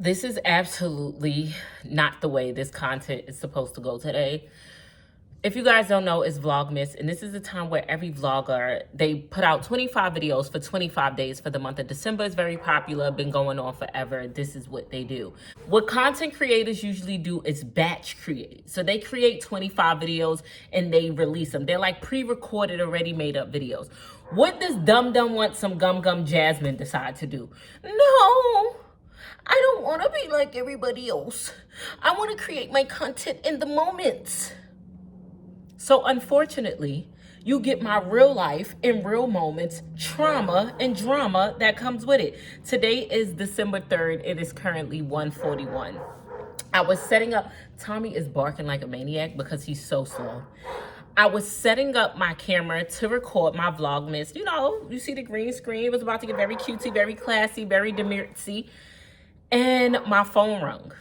This is absolutely not the way this content is supposed to go today. If you guys don't know, it's Vlogmas, and this is the time where every vlogger, they put out 25 videos for 25 days for the month of December. It's very popular, been going on forever. This is what they do. What content creators usually do is batch create. So they create 25 videos and they release them. They're like pre-recorded, already made up videos. What does Dum Dum Want Some Gum Gum Jasmine decide to do? No, I don't want to be like everybody else. I want to create my content in the moment. So unfortunately, you get my real life in real moments, trauma and drama that comes with it. Today is December 3rd. It is currently 1:41. I was setting up, Tommy is barking like a maniac because he's so slow. I was setting up my camera to record my Vlogmas. You know, you see the green screen. It was about to get very cutesy, very classy, very demeritsy. And my phone rung.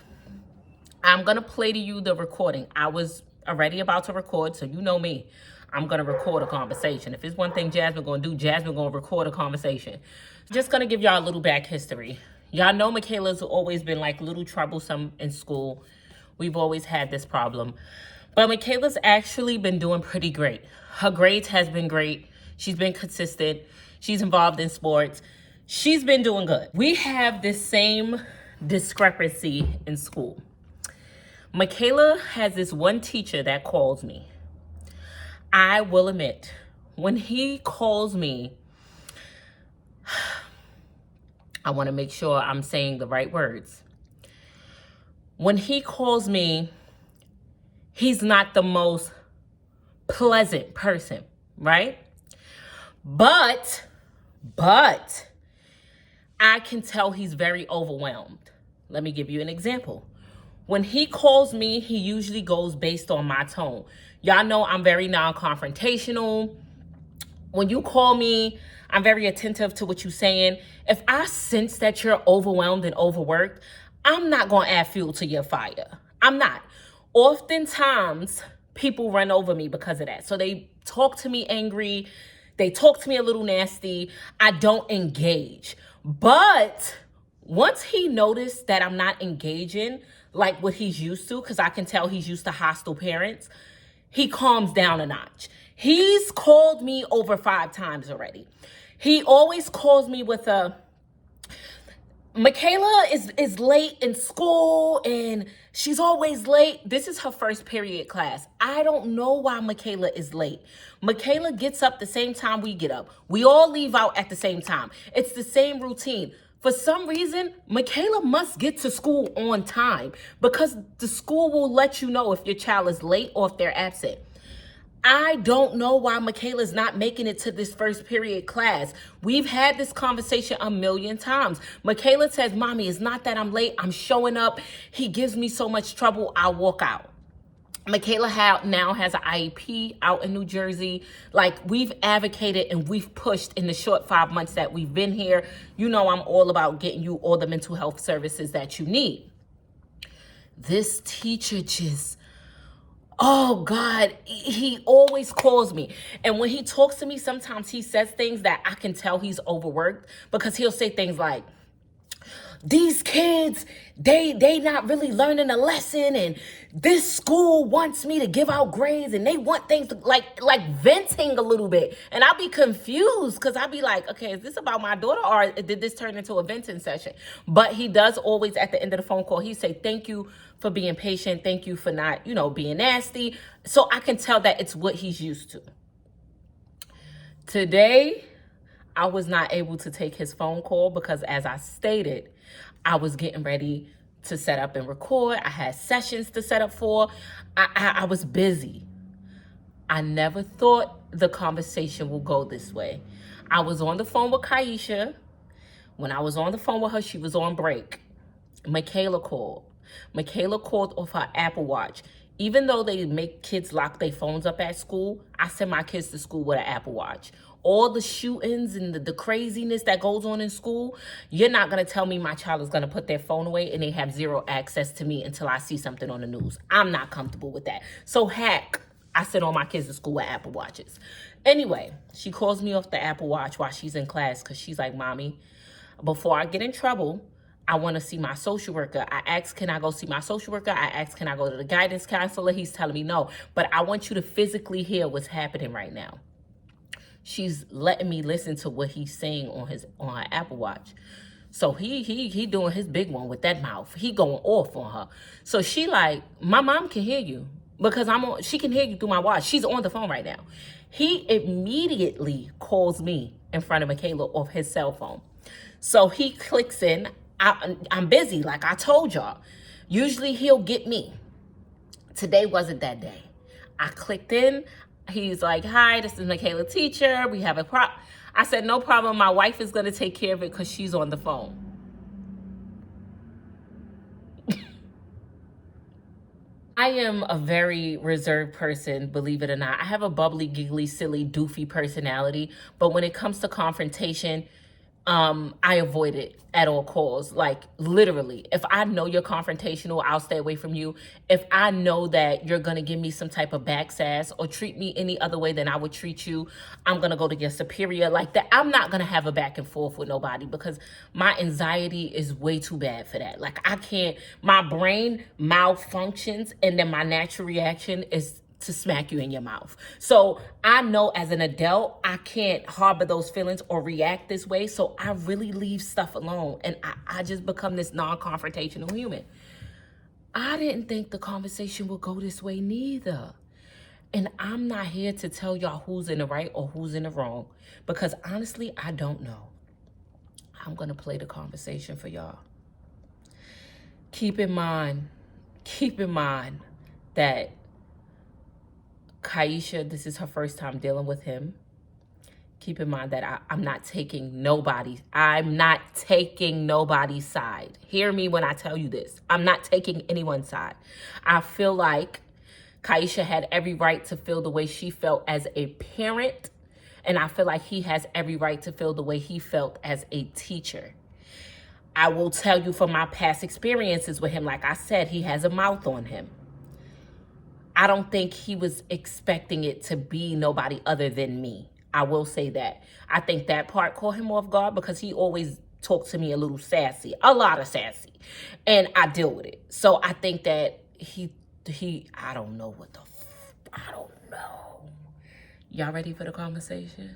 I'm going to play to you the recording. I was already about to record, so you know me. I'm going to record a conversation. If it's one thing Jasmine going to do, Jasmine going to record a conversation. Just going to give y'all a little back history. Y'all know Makayla's always been like a little troublesome in school. We've always had this problem. But Makayla's actually been doing pretty great. Her grades has been great. She's been consistent. She's involved in sports. She's been doing good. We have this same discrepancy in school. Makayla has this one teacher that calls me. I will admit, when he calls me, I want to make sure I'm saying the right words. When he calls me, he's not the most pleasant person, right? But I can tell he's very overwhelmed. Let me give you an example. When he calls me, he usually goes based on my tone. Y'all know I'm very non-confrontational. When you call me, I'm very attentive to what you're saying. If I sense that you're overwhelmed and overworked, I'm not going to add fuel to your fire. I'm not. Oftentimes, people run over me because of that. So they talk to me angry. They talk to me a little nasty. I don't engage. But once he noticed that I'm not engaging like what he's used to, because I can tell he's used to hostile parents, he calms down a notch. He's called me over 5 times already. He always calls me with a, Makayla is late in school and she's always late. This is her first period class. I don't know why Makayla is late. Makayla gets up the same time we get up. We all leave out at the same time. It's the same routine. For some reason, Makayla must get to school on time because the school will let you know if your child is late or if they're absent. I don't know why Makayla's not making it to this first period class. We've had this conversation a million times. Makayla says, Mommy, it's not that I'm late. I'm showing up. He gives me so much trouble. I'll walk out. Makayla now has an IEP out in New Jersey. Like, we've advocated and we've pushed in the short 5 months that we've been here. You know I'm all about getting you all the mental health services that you need. This teacher just, oh God, he always calls me. And when he talks to me, sometimes he says things that I can tell he's overworked, because he'll say things like, these kids, they not really learning a lesson, and this school wants me to give out grades, and they want things to, like venting a little bit. And I'll be confused because I'll be like, okay, is this about my daughter or did this turn into a venting session? But he does always, at the end of the phone call, he say, thank you for being patient. Thank you for not, being nasty. So I can tell that it's what he's used to. Today, I was not able to take his phone call because, as I stated, I was getting ready to set up and record. I had sessions to set up for. I was busy. I never thought the conversation would go this way. I was on the phone with Kaisha. When I was on the phone with her, she was on break. Makayla called. Makayla called off her Apple Watch. Even though they make kids lock their phones up at school, I send my kids to school with an Apple Watch. All the shootings and the craziness that goes on in school, you're not going to tell me my child is going to put their phone away and they have zero access to me until I see something on the news. I'm not comfortable with that. So heck, I send all my kids to school with Apple Watches. Anyway, she calls me off the Apple Watch while she's in class because she's like, Mommy, before I get in trouble, I want to see my social worker. I asked, can I go see my social worker? I asked, can I go to the guidance counselor? He's telling me no. But I want you to physically hear what's happening right now. She's letting me listen to what he's saying on her Apple Watch. So he doing his big one with that mouth. He going off on her. So she like, my mom can hear you because she can hear you through my watch. She's on the phone right now. He immediately calls me in front of Makayla off his cell phone. So he clicks in. I'm busy, like I told y'all. Usually he'll get me. Today wasn't that day. I clicked in. He's like, hi, this is Makayla teacher. We have a problem. I said, no problem. My wife is going to take care of it because she's on the phone. I am a very reserved person, believe it or not. I have a bubbly, giggly, silly, doofy personality. But when it comes to confrontation, I avoid it at all costs. Like literally, if I know you're confrontational, I'll stay away from you. If I know that you're going to give me some type of back sass or treat me any other way than I would treat you, I'm going to go to your superior like that. I'm not going to have a back and forth with nobody because my anxiety is way too bad for that. Like I can't, my brain malfunctions and then my natural reaction is to smack you in your mouth. So I know as an adult, I can't harbor those feelings or react this way. So I really leave stuff alone. And I just become this non-confrontational human. I didn't think the conversation would go this way neither. And I'm not here to tell y'all who's in the right or who's in the wrong. Because honestly, I don't know. I'm going to play the conversation for y'all. Keep in mind that Kaisha, this is her first time dealing with him. Keep in mind that I'm not taking nobody's side. Hear me when I tell you this. I'm not taking anyone's side. I feel like Kaisha had every right to feel the way she felt as a parent, and I feel like he has every right to feel the way he felt as a teacher. I will tell you from my past experiences with him, like I said, he has a mouth on him. I don't think he was expecting it to be nobody other than me. I will say that. I think that part caught him off guard because he always talked to me a little sassy, a lot of sassy, and I deal with it. So I think that he I don't know what I don't know. Y'all ready for the conversation?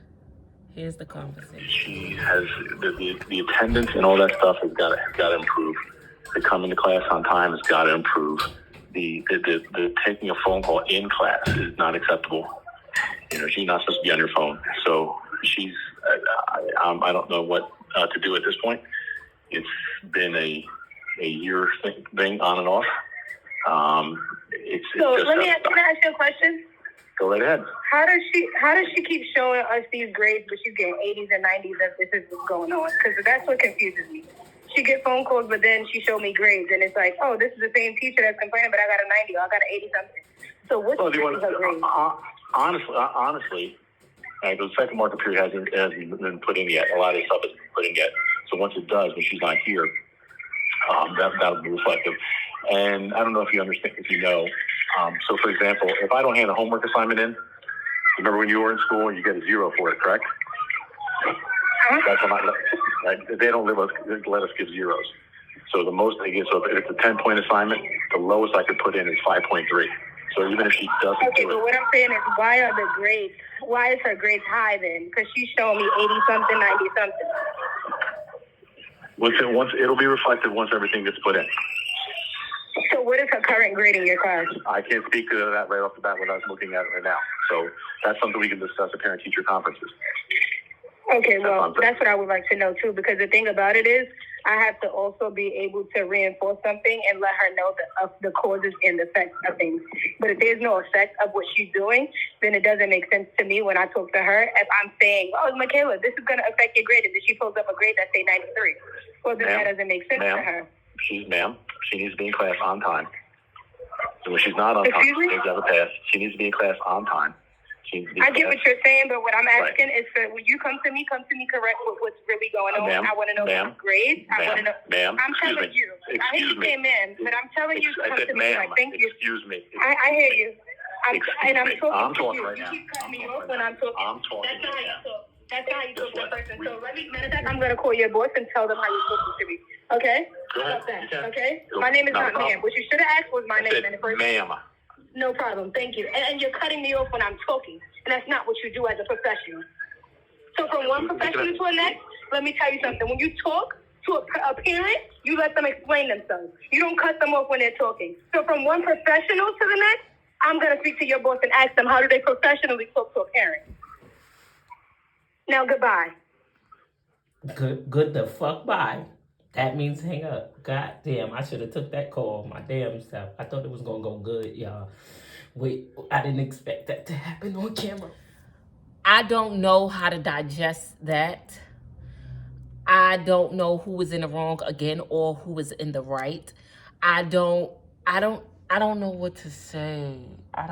Here's the conversation. She has the attendance and all that stuff has got to improve. The coming to class on time has got to improve. The taking a phone call in class is not acceptable. You know, she's not supposed to be on your phone. So she's, I don't know what to do at this point. It's been a year thing on and off. So let me can I ask you a question? Go right ahead. How does she keep showing us these grades, but she's getting 80s and 90s if this is what's going on? Because that's what confuses me. She get phone calls, but then she showed me grades, and it's like, oh, this is the same teacher that's complaining, but I got a 90 or I got an 80 something. So what's her grade? Honestly, the second markup period hasn't been put in yet. A lot of this stuff isn't put in yet. So once it does, when she's not here, that'll be reflective. And I don't know if you understand, if you know. So, for example, if I don't hand a homework assignment in, remember when you were in school, you get a 0 for it, correct? That's right? They don't let us give zeros. So the most they get, so if it's a 10-point assignment, the lowest I could put in is 5.3. So even if she doesn't do it. Okay, but what I'm saying is, why are the grades? Why is her grades high then? Because she's showing me 80 something, 90 something. Once it'll be reflected once everything gets put in. So what is her current grade in your class? I can't speak to that right off the bat without looking at it right now. So that's something we can discuss at parent-teacher conferences. Okay, well, that's what I would like to know, too, because the thing about it is I have to also be able to reinforce something and let her know the causes and the effects of things. But if there's no effect of what she's doing, then it doesn't make sense to me when I talk to her. If I'm saying, oh, Makayla, this is going to affect your grade, and then she pulls up a grade that say 93. Well, then that doesn't make sense to her. She needs to be in class on time. So when she's not on time, she needs to have a pass. She needs to be in class on time. I get what you're saying, but what I'm asking is for when you come to me correct with what's really going on. I want to know the grades. I want to know. I'm telling you. I hate to say ma'am, but I'm telling you to come to me. Like, thank you. Excuse me. I hear you. I'm talking right now. You keep cutting me off when I'm talking. I'm talking right now. That's how you talk to a person. So I'm going to call your boss and tell them how you're talking to me. Okay? Go ahead. About that. You can. Okay? My name is not ma'am. What you should have asked was my name in the first place. Ma'am. No problem. Thank you. And you're cutting me off when I'm talking. And that's not what you do as a professional. So from one professional to the next, let me tell you something. When you talk to a parent, you let them explain themselves. You don't cut them off when they're talking. So from one professional to the next, I'm going to speak to your boss and ask them, how do they professionally talk to a parent? Now, goodbye. Good the fuck bye. That means hang up. God damn, I should have took that call my damn self. I thought it was gonna go good, y'all. Wait, I didn't expect that to happen on camera. I don't know how to digest that. I don't know who was in the wrong again or who was in the right. I don't know what to say. I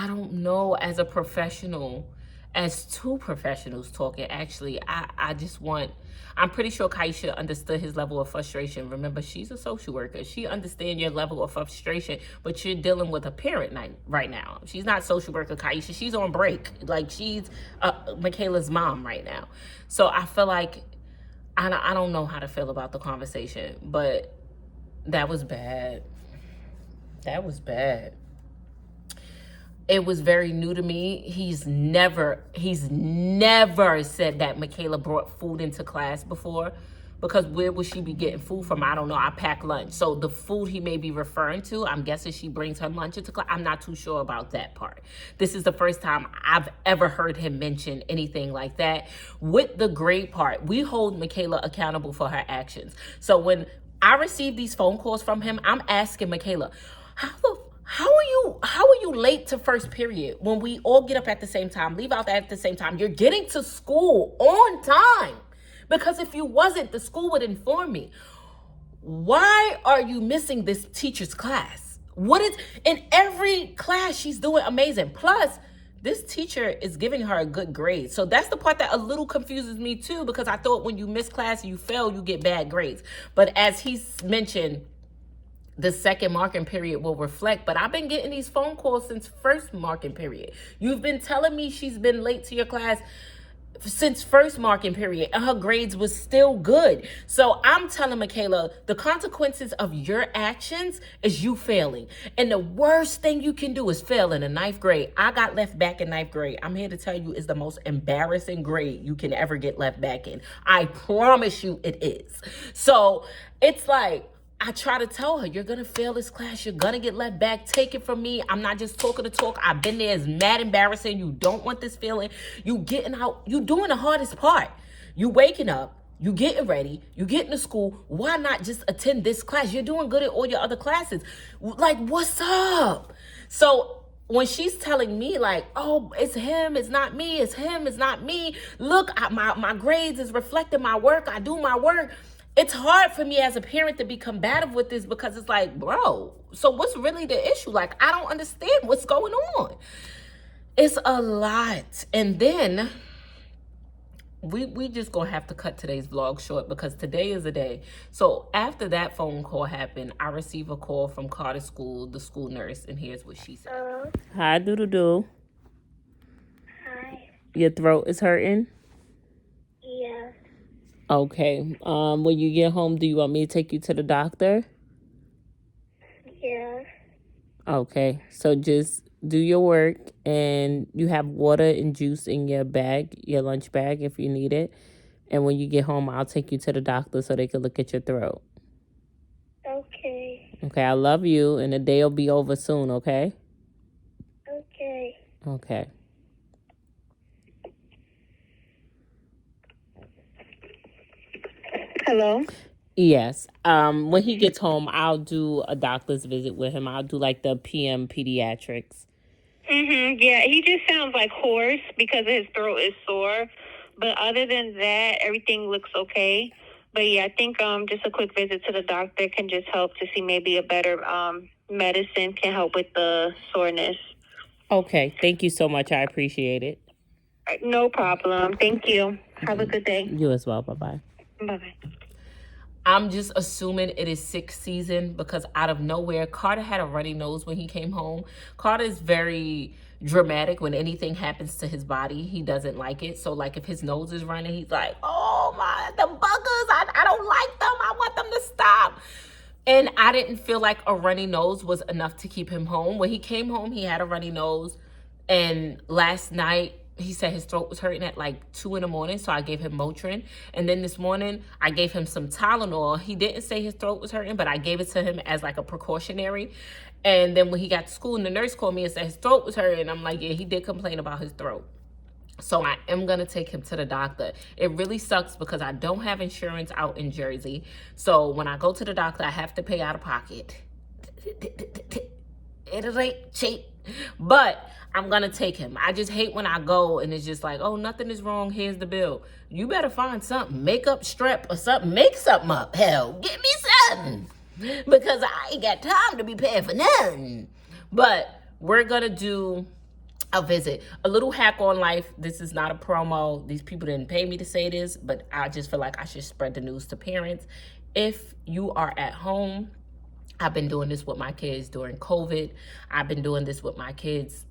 don't know, as a professional, as two professionals talking, actually, I'm pretty sure Kaisha understood his level of frustration. Remember, she's a social worker. She understands your level of frustration, but you're dealing with a parent right now. She's not social worker Kaisha. She's on break. Like, she's Makayla's mom right now. So I feel like, I don't know how to feel about the conversation, but that was bad. That was bad. It was very new to me. He's never said that Makayla brought food into class before, because where would she be getting food from? I don't know. I pack lunch. So the food he may be referring to, I'm guessing she brings her lunch into class. I'm not too sure about that part. This is the first time I've ever heard him mention anything like that. With the grade part, we hold Makayla accountable for her actions. So when I receive these phone calls from him, I'm asking Makayla, how are you late to first period when we all get up at the same time, leave out at the same time? You're getting to school on time. Because if you wasn't, the school would inform me. Why are you missing this teacher's class? In every class, she's doing amazing. Plus, this teacher is giving her a good grade. So that's the part that a little confuses me too, because I thought when you miss class, you fail, you get bad grades. But as he's mentioned, the second marking period will reflect, but I've been getting these phone calls since first marking period. You've been telling me she's been late to your class since first marking period, and her grades was still good. So I'm telling Makayla, the consequences of your actions is you failing. And the worst thing you can do is fail in the 9th grade. I got left back in 9th grade. I'm here to tell you, it's the most embarrassing grade you can ever get left back in. I promise you it is. So it's like, I try to tell her, you're going to fail this class. You're going to get left back. Take it from me. I'm not just talking to talk. I've been there. It's mad embarrassing. You don't want this feeling. You getting out. You doing the hardest part. You waking up. You getting ready. You getting to school. Why not just attend this class? You're doing good at all your other classes. Like, what's up? So when she's telling me like, oh, it's him, it's not me. It's him, it's not me. Look, my grades is reflecting my work. I do my work. It's hard for me as a parent to be combative with this, because it's like, bro, so what's really the issue? Like, I don't understand what's going on. It's a lot. And then we just gonna have to cut today's vlog short, because today is a day. So after that phone call happened, I received a call from Karter School, the school nurse, and here's what she said. Hello. Hi, doodle-doo. Hi. Your throat is hurting? Yeah. Okay. When you get home, do you want me to take you to the doctor? Yeah. Okay. So just do your work, and you have water and juice in your bag, your lunch bag, if you need it. And when you get home, I'll take you to the doctor so they can look at your throat. Okay. Okay, I love you, and the day will be over soon, okay? Okay. Okay. Hello? Yes. When he gets home, I'll do a doctor's visit with him. I'll do like the PM pediatrics. Yeah, he just sounds like hoarse because his throat is sore. But other than that, everything looks okay. But yeah, I think just a quick visit to the doctor can just help to see maybe a better medicine can help with the soreness. Okay. Thank you so much. I appreciate it. No problem. Thank you. Have a good day. You as well. Bye-bye. Bye-bye. I'm just assuming it is 6th season, because out of nowhere, Karter had a runny nose when he came home. Karter is very, dramatic. When anything happens to his body, he doesn't like it. So like if his nose is running, he's like, oh my, the buggers, I don't like them. I want them to stop. And I didn't feel like a runny nose was enough to keep him home. When he came home, he had a runny nose. And last night, he said his throat was hurting at like 2 in the morning, so I gave him Motrin. And then this morning, I gave him some Tylenol. He didn't say his throat was hurting, but I gave it to him as like a precautionary. And then when he got to school, and the nurse called me and said his throat was hurting, I'm like, yeah, he did complain about his throat. So I am going to take him to the doctor. It really sucks because I don't have insurance out in Jersey. So when I go to the doctor, I have to pay out of pocket. It ain't cheap. But I'm going to take him. I just hate when I go and it's just like, oh, nothing is wrong. Here's the bill. You better find something. Make up strep or something. Make something up. Hell, give me something. Because I ain't got time to be paying for nothing. But we're going to do a visit. A little hack on life. This is not a promo. These people didn't pay me to say this, but I just feel like I should spread the news to parents. If you are at home, I've been doing this with my kids during COVID. I've been doing this with my kids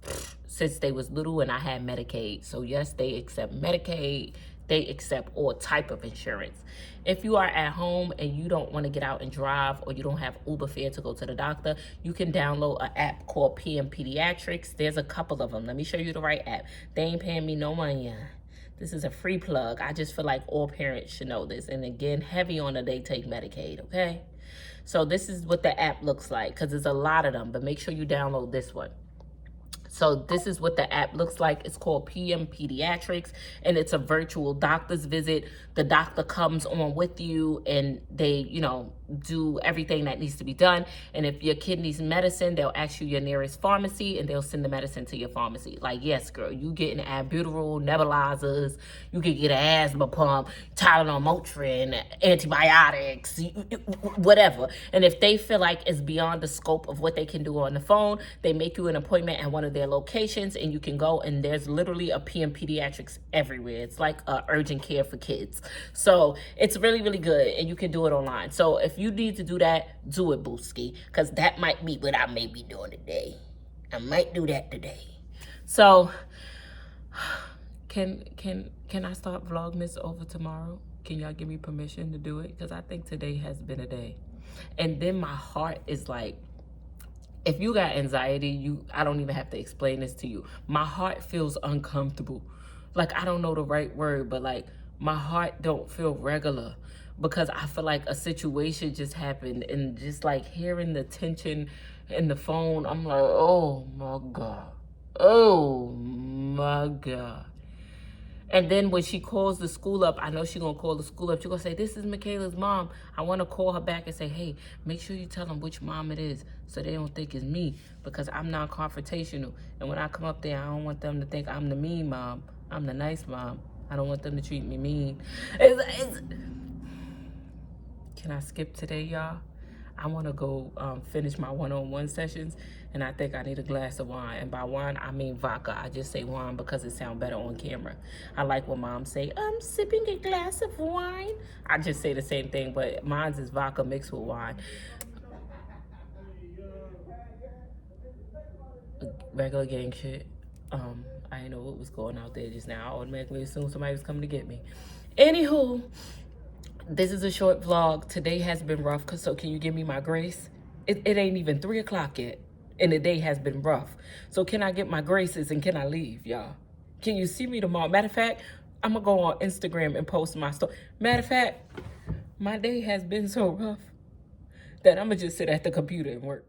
since they was little and I had Medicaid. So yes, they accept Medicaid. They accept all type of insurance. If you are at home and you don't want to get out and drive or you don't have Uber fare to go to the doctor, you can download an app called PM Pediatrics. There's a couple of them. Let me show you the right app. They ain't paying me no money. This is a free plug. I just feel like all parents should know this. And again, heavy on the they take Medicaid, okay? So this is what the app looks like because there's a lot of them, but make sure you download this one. So this is what the app looks like. It's called PM Pediatrics, and it's a virtual doctor's visit. The doctor comes on with you, and they, you know, do everything that needs to be done. And if your kid needs medicine, they'll ask you your nearest pharmacy, and they'll send the medicine to your pharmacy. Like, yes, girl, you getting albuterol, nebulizers, you can get an asthma pump, Tylenol, Motrin, antibiotics, whatever. And if they feel like it's beyond the scope of what they can do on the phone, they make you an appointment at one of their locations, and you can go, and there's literally a PM Pediatrics everywhere. It's like urgent care for kids. So it's really, really good, and you can do it online. So if you need to do that, do it, Booski, because that might be what I may be doing today. I might do that today. So can I start Vlogmas over tomorrow? Can y'all give me permission to do it? Because I think today has been a day. And then my heart is like, if you got anxiety, I don't even have to explain this to you. My heart feels uncomfortable. Like, I don't know the right word, but like my heart don't feel regular because I feel like a situation just happened, and just like hearing the tension in the phone, I'm like, oh my God. Oh my God. And then when she calls the school up, I know she's going to call the school up. She's going to say, this is Makayla's mom. I want to call her back and say, hey, make sure you tell them which mom it is so they don't think it's me, because I'm not confrontational. And when I come up there, I don't want them to think I'm the mean mom. I'm the nice mom. I don't want them to treat me mean. Can I skip today, y'all? I want to go finish my one-on-one sessions, and I think I need a glass of wine. And by wine, I mean vodka. I just say wine because it sounds better on camera. I like when moms say, I'm sipping a glass of wine. I just say the same thing, but mine's is vodka mixed with wine. Regular gang shit. I didn't know what was going out there just now. I automatically assumed somebody was coming to get me. Anywho, this is a short vlog. Today has been rough, so can you give me my grace? It ain't even 3 o'clock yet, and the day has been rough. So can I get my graces and can I leave, y'all? Can you see me tomorrow? Matter of fact, I'm going to go on Instagram and post my story. Matter of fact, my day has been so rough that I'm going to just sit at the computer and work.